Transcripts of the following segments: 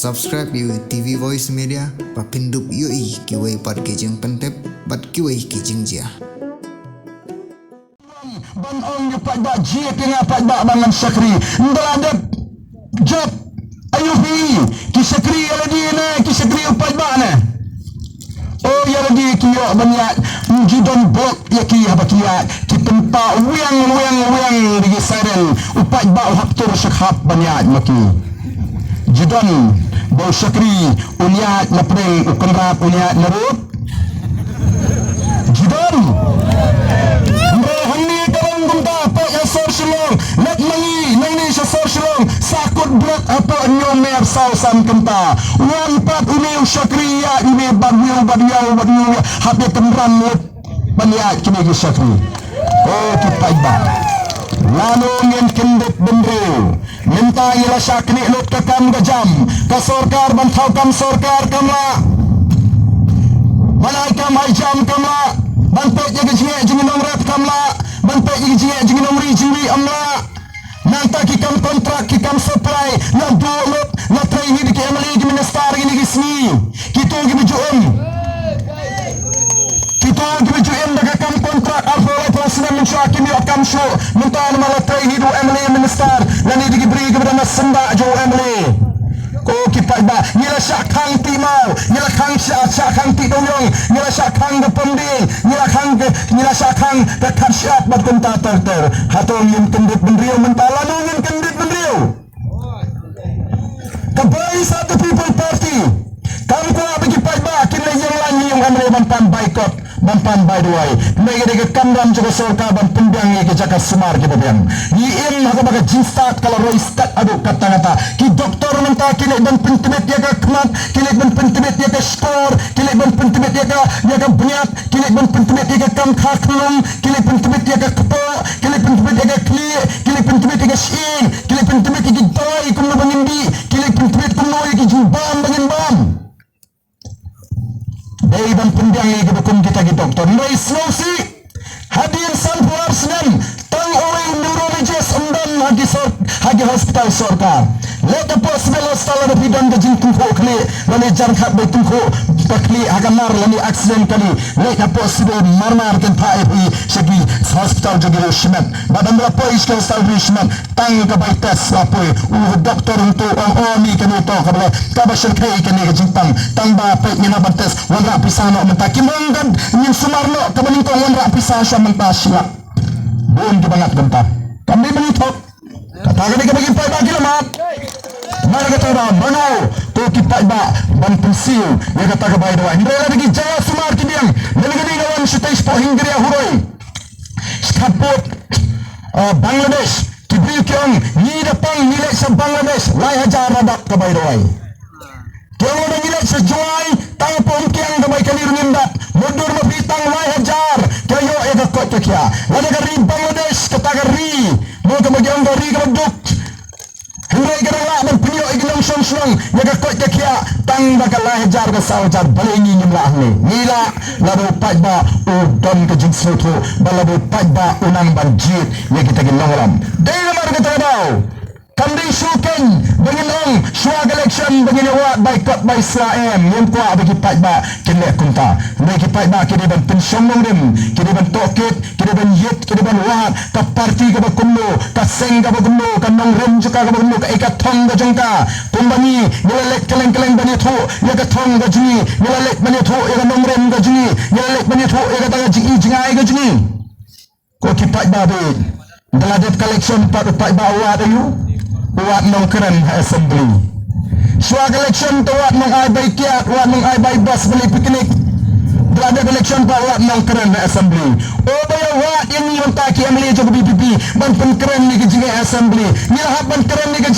Subscribe you TV Voice Media papindup yui kiwai par kijing pentep bat kiwai kijing jia. Ban ong yu pada jia kena pada bangan sakri. Ndala job ayuhi ki sakri lagi na ki sakri pada na. Oh ya lagi kiyo banyak jidon bot ya ki habakia ki tempa wiang di siren upat ba haptur sakhap banyak maki. Jidon bau sakri unyat napreng ukenrap unyat narut. Jidon Hani kawan gumta apa yang sorsilong let mangi nang sa sorsilong sakut berat apa nyomer sausan kenta wan pat uniu sakriya ini bagyo hape temram banyak kini sakri oh kipai ba lalu ngin kendet bendru minta ila sakni lot kakam gajam ka sorkar bantau kam sorkar kamla malaikam hajam kamla bantai jaga jingi nomrat kamla bantai jaga jingi nomri jingi amla nanta kikam kontrak kikam supply na dolot na trainee di kemali di minister ini gisni kita gi bijuum daga kam kontrak alfa president mensyuak kimi akam show minta mala trainee du emali minister nani di beri kepada nasenda jo emali ko kipai ba nila syakang timau nila kang syakang tidonyong nila syakang gepending nila syakang dekat syap bat kunta terter hatong yin kendit bendriu mentala nungin kendit bendriu kebai satu people party kam ko bagi pai ba kinai yang lain yang amre mampan boycott mampan by the way mege de kamram juga sorka ban pendang ke jaka semar ke babian ni im haga baga jinstat kalau roistat adu kata-kata ki doktor menta kile ban pentibet ya ka kmat kile ban pentibet ya ka skor kile ban pentibet ya ka bnyat kile ban pentibet ya ka kam khaklum kile pentibet ya ka kpo kile pentibet ya ka kli kile pentibet ya ka shin kile pentibet ya ki doi kum no bangindi kile pentibet kum no ya ki jimbam bangin bam dari ban pendang ni ke bukum kita ki doktor noi slosi hadir sanpuar senam tang oi neurologist undan hagi hospital sorkar let the possible hospital of bidan ke jingtung ko kli lani jarkhat betung ko pakli agamar lani accident kali let the possible marmar kan pae hui segi hospital jogiro shmat badan rapo iska hospital shmat tang ka bai test rapo doktor untuk omi kan to kabla kabashal kai kan ke jingtang tang ba pe ni na bates wala pisano mentaki monggan min sumarno kabaning ko wala pisano sya mentasla bon ke bangat genta kami menitok kata ke bagi pai bagi lemat mari kata mano to ki pai ba ban pensil ya kata ke bai doa ndela lagi jaya sumar ki biang negeri lawan sitais po hingria huroi skapot Bangladesh tibil kyong ni dapang nilai sa Bangladesh lai hajar radak ke bai doa kyong ada nilai sa joy tang pon kyang ke bai kali runimdat mundur mabitang lai hajar kayo ega kot kya lada gari Bangladesh kata gari mo ka magyang gari ka magduk hingga garala man pinyo ignong song yaga kot kya tang bakal lai hajar ka sawajar balingi nimla ni nila lado pajba udon ka jinso to balado pajba unang banjit ya kita ginonglam dai lamar kata daw kambing suken benginong swag election benginawat boycott by Israel yang kuat bagi pajba kini kunta bagi pajba kini ban pensyong rim kini ban tokit kini ban yit kini ban wat ka parti ka bakumno ka seng ka bakumno ka nong rim juga ka bakumno ka ikat thong ka jongka kumbani nilalek keleng bani tho ya ka thong ka jini nilalek bani tho ya ka nong rim ka jini nilalek bani tho ya ka tanga jingai ka jini ko ki pajba be daladet collection pajba wat ayu wat nong keren assembly swag election to wat nong ai bay kiat wat nong ai bay bus beli piknik berada election pa wat nong keren assembly oh baya wat yang ni on taki amli jo BPP ban pen keren ni ke assembly ni lah ban keren ni ke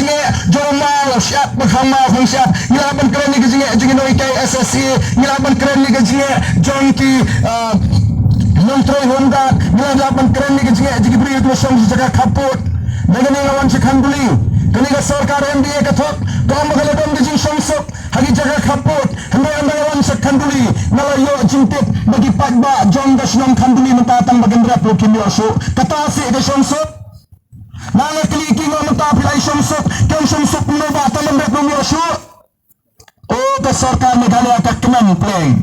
jo mal syap khama khong syap ni lah ban keren ni ke jinge noi kai SSC ni lah ban keren ni ke jonki Menteri Honda ni lah ban keren ni ke jinge beri tu song jaga kaput negani lawan sekanduli kaniga sarkar MDA kathok kam galadon gijing somsok hagi jaga kaput hendai andawan sekanduli nalayo jintip bagi pajba jonggas nom kanduli mentatang bagendra prokimio so kata si de somsok nala kliki ngom ta pilai somsok kem somsok no ba talam bet no so O Sorkar Meghalaya Kemen Pleng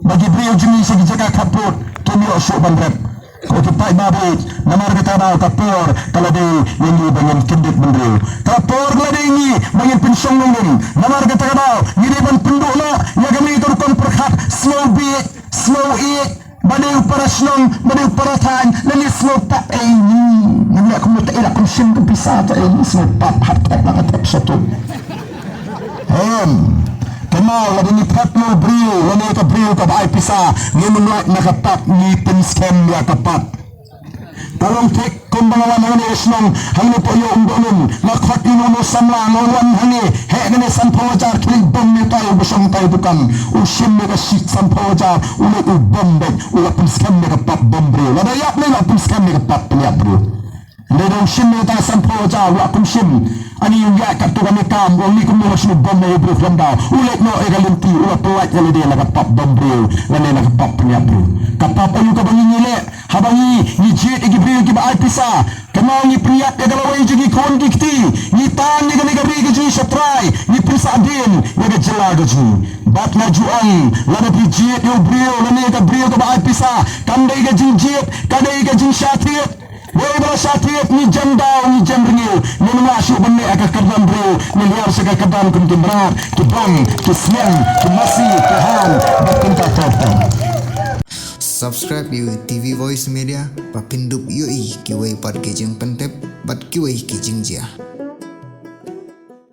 bagi beliau jenis yang jaga kaput tumio syuk bandrep kau kipai babit namar kata dah kapur kalau dia ini banyak kendit bendera kapur lada ini banyak pensyong nungin namar kata dah ini ban penduk nak ya kami turkan perhat slow beat slow eat badai upara senang badai upara tan lani slow pop ini nampak kamu tak elak konsen kepisah tak ini slow pop harta nak tak satu kenal lagi ni patno brio lani ka brio ka bai pisa ni menlak na kapat ni pen scam ya kapat tolong tek kumbangawan hani esnong hani po yo undonun na khot ino mo samla ngwan hani he ngene san phojar kiling bom ni tayo busong tayo dukan usim ni ka shit san phojar ule u bom be ule pen scam ni kapat bom brio lada yap ni pen scam ni kapat pen yap brio lada usim ni ta san phojar wa kum sim ani yung ya kat tu kami kam wong ni kum ni masnu bom na ibru flanda ulet no e galinti ula tuat kali dia laga pap bom brio lane laga pap pen yap brio kapap ayu ka bangi ngile habangi ni jet igi brio ki ba ai pisa kenal ni priat ya galawai jigi kon dikti ni tan ni gani gari gi shatrai ni pisa din ya ga jela gi bat na juang lana pi jet yo brio lane ka brio ka ba ai pisa kandai ga jing jet kadai ga jing shatriat Woi bala syatiat ni jam daw ni jam ringiu ni masuk benda agak kerdam bro ni luar segala kerdam kum berat ki bang ki siang ki masih ki hal batin ka totong Subscribe you TV Voice Media papindup yoi kiwai par kijing pentep bat kiwai kijing jia